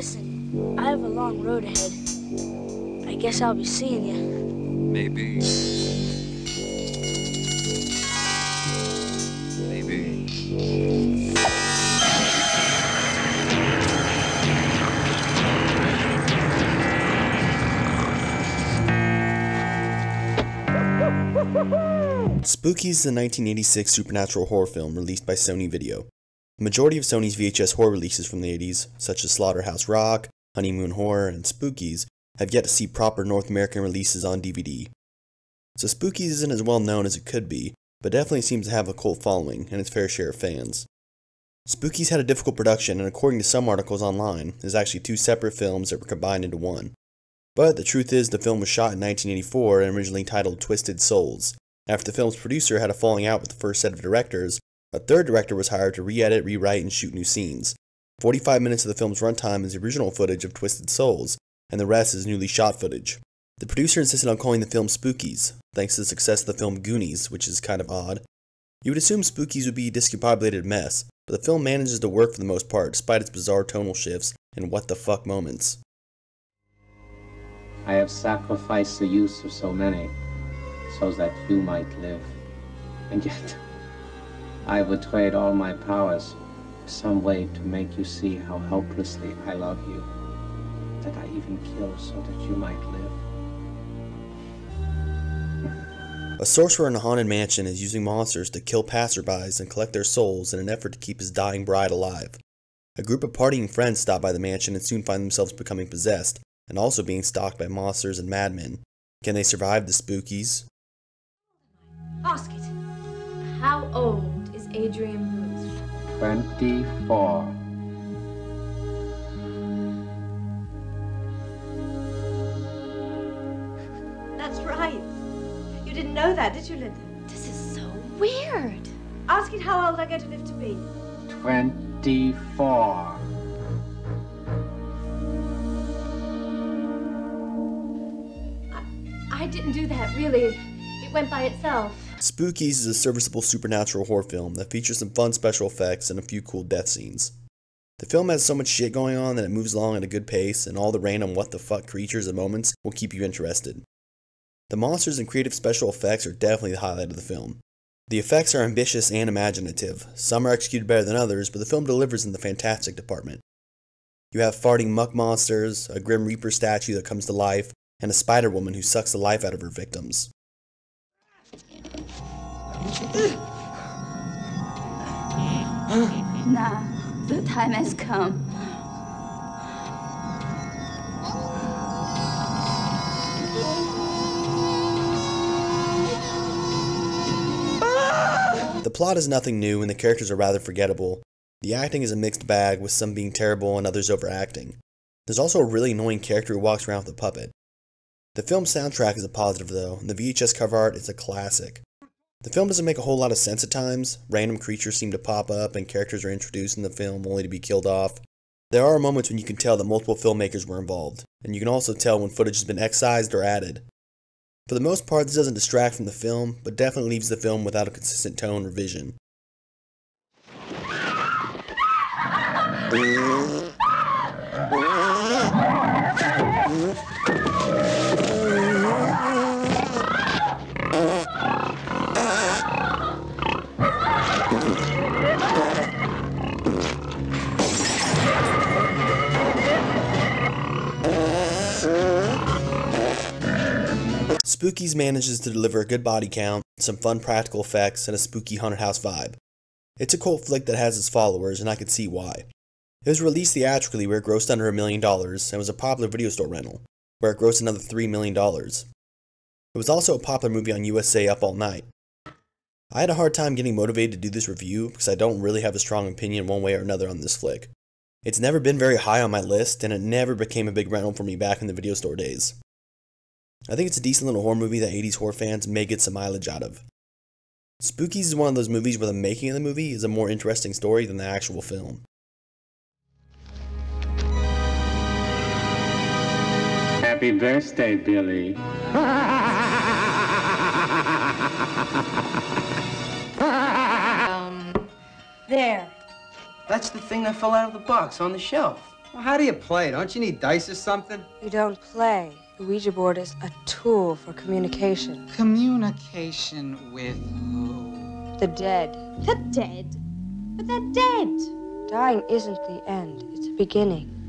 Listen, I have a long road ahead. I guess I'll be seeing you. Maybe. Maybe. Spookies is a 1986 supernatural horror film released by Sony Video. The majority of Sony's VHS horror releases from the 80s, such as Slaughterhouse Rock, Honeymoon Horror, and Spookies, have yet to see proper North American releases on DVD. So Spookies isn't as well known as it could be, but definitely seems to have a cult following and its fair share of fans. Spookies had a difficult production, and according to some articles online, is actually two separate films that were combined into one. But the truth is the film was shot in 1984 and originally titled Twisted Souls. After the film's producer had a falling out with the first set of directors, a third director was hired to re-edit, rewrite, and shoot new scenes. 45 minutes of the film's runtime is the original footage of Twisted Souls, and the rest is newly shot footage. The producer insisted on calling the film Spookies, thanks to the success of the film Goonies, which is kind of odd. You would assume Spookies would be a discombobulated mess, but the film manages to work for the most part despite its bizarre tonal shifts and what the fuck moments. I have sacrificed the use of so many, so that you might live. And yet, I would trade all my powers for some way to make you see how helplessly I love you, that I even kill so that you might live. A sorcerer in a haunted mansion is using monsters to kill passerbys and collect their souls in an effort to keep his dying bride alive. A group of partying friends stop by the mansion and soon find themselves becoming possessed, and also being stalked by monsters and madmen. Can they survive the Spookies? Ask it. How old is Adrian Booth? 24. That's right. You didn't know that, did you, Linda? This is so weird. Ask it how old I'm going to live to be. 24. I didn't do that, really. It went by itself. Spookies is a serviceable supernatural horror film that features some fun special effects and a few cool death scenes. The film has so much shit going on that it moves along at a good pace, and all the random what the fuck creatures and moments will keep you interested. The monsters and creative special effects are definitely the highlight of the film. The effects are ambitious and imaginative. Some are executed better than others, but the film delivers in the fantastic department. You have farting muck monsters, a Grim Reaper statue that comes to life, and a spider woman who sucks the life out of her victims. Now, the time has come. The plot is nothing new and the characters are rather forgettable. The acting is a mixed bag, with some being terrible and others overacting. There's also a really annoying character who walks around with a puppet. The film's soundtrack is a positive though, and the VHS cover art is a classic. The film doesn't make a whole lot of sense at times. Random creatures seem to pop up and characters are introduced in the film only to be killed off. There are moments when you can tell that multiple filmmakers were involved, and you can also tell when footage has been excised or added. For the most part, this doesn't distract from the film, but definitely leaves the film without a consistent tone or vision. Spookies manages to deliver a good body count, some fun practical effects, and a spooky haunted house vibe. It's a cult flick that has its followers, and I can see why. It was released theatrically where it grossed under $1 million, and was a popular video store rental, where it grossed another $3 million. It was also a popular movie on USA Up All Night. I had a hard time getting motivated to do this review because I don't really have a strong opinion one way or another on this flick. It's never been very high on my list, and it never became a big rental for me back in the video store days. I think it's a decent little horror movie that 80s horror fans may get some mileage out of. Spookies is one of those movies where the making of the movie is a more interesting story than the actual film. Happy birthday, Billy. There. That's the thing that fell out of the box on the shelf. Well, how do you play? Don't you need dice or something? You don't play. The Ouija board is a tool for communication. Communication with who? The dead. The dead? But they're dead. Dying isn't the end, it's a beginning.